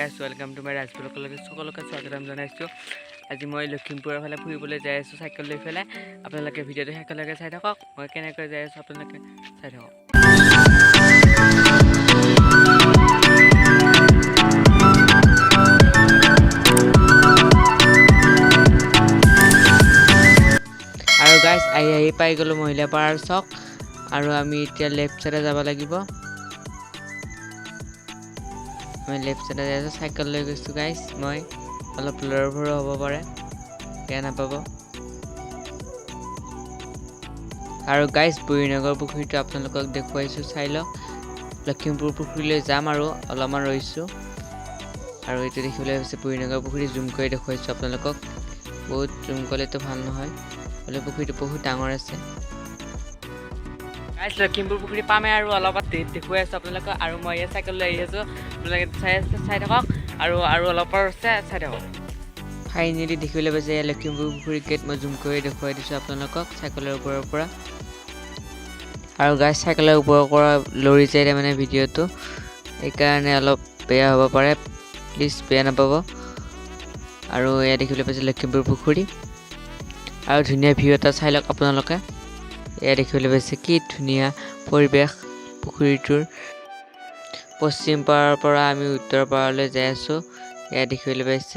গাইছ welcome to my ৰাজপুৰলৈকে সকলোকে স্বাগতম জনাইছোঁ। আজি মই লখিমপুৰৰ ফালে ফুৰিবলৈ যাই আছোঁ চাইকেল লৈ পেলাই। আপোনালোকে ভিডিঅ'টো শেষলৈকে চাই থাকক, মই কেনেকৈ যাই আছোঁ আপোনালোকে চাই থাকক। আৰু গাইছ আহি পাই গ'লোঁ মহিলা পাৰাৰ চক, আৰু আমি এতিয়া লেফ্ট চাইডে যাব লাগিব। মই লেফ্ট চাইডে যাই আছোঁ, চাইকেল লৈ গৈছোঁ গাইছ। মই অলপ লৰভৰ হ'ব পাৰে, বেয়া নাপাব। আৰু গাইছ বুঢ়ীনগৰ পুখুৰীটো আপোনালোকক দেখুৱাইছোঁ, চাই লওক। লখিমপুৰ পুখুৰীলৈ যাম আৰু অলপমান ৰৈছোঁ। আৰু এইটো দেখিবলৈ হৈছে বুঢ়ীনগৰ পুখুৰী, জুম কৰি দেখুৱাইছোঁ আপোনালোকক। বহুত জুম কৰিলেতো ভাল নহয়, হ'লেও পুখুৰীটো বহুত ডাঙৰ আছে। গাইছ লখিমপুৰ পুখুৰী পামে আৰু অলপ দেখুৱাই আছোঁ আপোনালোকক। আৰু মই ইয়াত চাইকেল লৈ আহি আছোঁ, আপোনালোকে চাই থাকক। আৰু অলপ আছে, চাই থাকক। ফাইনেলি দেখিবলৈ পাইছে এয়া লখিমপুৰ পুখুৰী গেট। মই জুম কৰি দেখুৱাই দিছোঁ আপোনালোকক চাইকেলৰ ওপৰৰ পৰা। আৰু গাইছ চাইকেলৰ ওপৰৰ পৰা লৰি যায় মানে ভিডিঅ'টো, সেইকাৰণে অলপ বেয়া হ'ব পাৰে, প্লিজ বেয়া নাপাব। আৰু এয়া দেখিবলৈ পাইছে লখিমপুৰ পুখুৰী, আৰু ধুনীয়া ভিউ এটা চাই লওক আপোনালোকে। এয়া দেখিবলৈ পাইছে কি ধুনীয়া পৰিৱেশ পুখুৰীটোৰ। পশ্চিম পাৰৰ পৰা আমি উত্তৰ পাৰলৈ যাই আছোঁ, এয়া দেখিবলৈ পাইছে।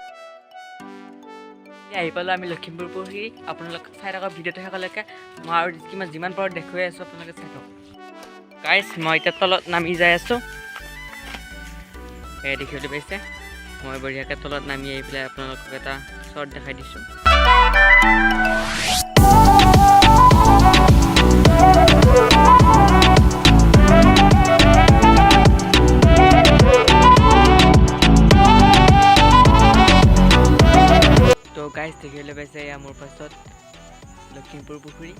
আহি পালোঁ আমি লখিমপুৰ পুখুৰী, আপোনালোকে চাই থাকক ভিডিঅ'টো শেষলৈকে। মই আৰু যিমান পাৰোঁ দেখুৱাই আছোঁ, আপোনালোকে চাই থাকক। গাইছ মই এতিয়া তলত নামি যাই আছোঁ, এয়া দেখিবলৈ পাইছে। মই বঢ়িয়াকৈ তলত নামি আহি পেলাই আপোনালোকক এটা শ্বৰ্ট দেখাই দিছোঁ। তো গাইছ দেখিবলৈ পাইছে এয়া মোৰ পাছত লখিমপুৰ পুখুৰী,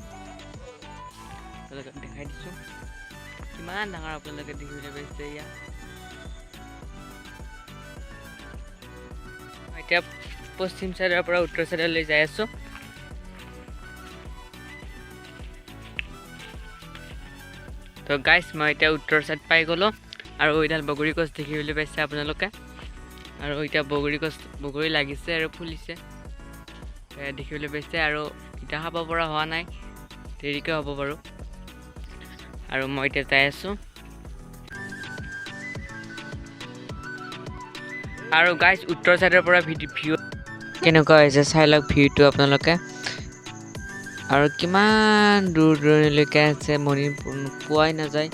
আপোনালোকক দেখাই দিছোঁ কিমান ডাঙৰ। আপোনালোকে দেখিবলৈ পাইছে এয়া। এতিয়া পশ্চিম চাইডৰ পৰা উত্তৰ চাইডলৈ যাই আছোঁ। তো গাইছ মই এতিয়া উত্তৰ চাইড পাই গ'লোঁ, আৰু এইডাল বগৰী গছ দেখিবলৈ পাইছে আপোনালোকে। আৰু এতিয়া বগৰী লাগিছে আৰু ফুলিছে, দেখিবলৈ পাইছে। আৰু এতিয়া খাব পৰা হোৱা নাই, দেৰিকৈ হ'ব বাৰু। আৰু মই এতিয়া যাই আছোঁ। আৰু গাইছ উত্তৰ চাইডৰ পৰা ভিউ কেনেকুৱা হৈছে চাই লওক ভিউটো আপোনালোকে। আৰু কিমান দূৰ দূৰণিলৈকে আছে, মনি পোৱাই নাযায়।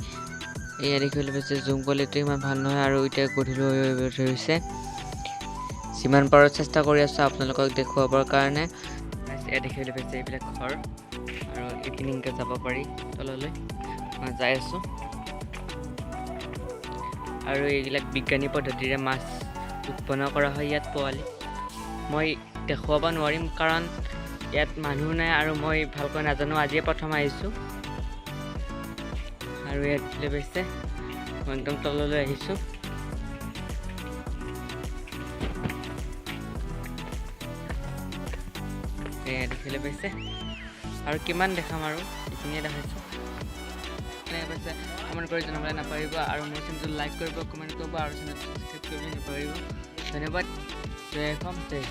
এয়া দেখিবলৈ পাইছে, জুম কৰিলেতো ইমান ভাল নহয়। আৰু এতিয়া গধূলি হৈ ধৰিছে, যিমান পাৰোঁ চেষ্টা কৰি আছোঁ আপোনালোকক দেখুৱাবৰ কাৰণে। এয়া দেখিবলৈ পাইছে এইবিলাক ঘৰ, আৰু এইখিনিকে যাব পাৰি তললৈ। মই যাই আছোঁ। আৰু এইবিলাক বিজ্ঞানী পদ্ধতিৰে মাছ উৎপন্ন কৰা হয় ইয়াত পোৱালি। মই দেখুৱাব নোৱাৰিম কাৰণ ইয়াত মানুহ নাই, আৰু মই ভালকৈ নাজানো, আজিয়ে প্ৰথম আহিছোঁ। আৰু ইয়াত দেখিবলৈ পাইছে মই একদম তললৈ আহিছোঁ। এয়া দেখিবলৈ পাইছে, আৰু কিমান দেখাম, আৰু এইখিনিয়ে দেখাইছোঁ। পাইছে কমেণ্ট কৰি জনাবলৈ নাপাহৰিব, আৰু মোৰ চেনেলটো লাইক কৰিব, কমেণ্ট কৰিব, আৰু চেনেলটো ছাবস্ক্ৰাইব কৰিব নাপাহৰিব। ধন্যবাদ। জয় অসম, জয়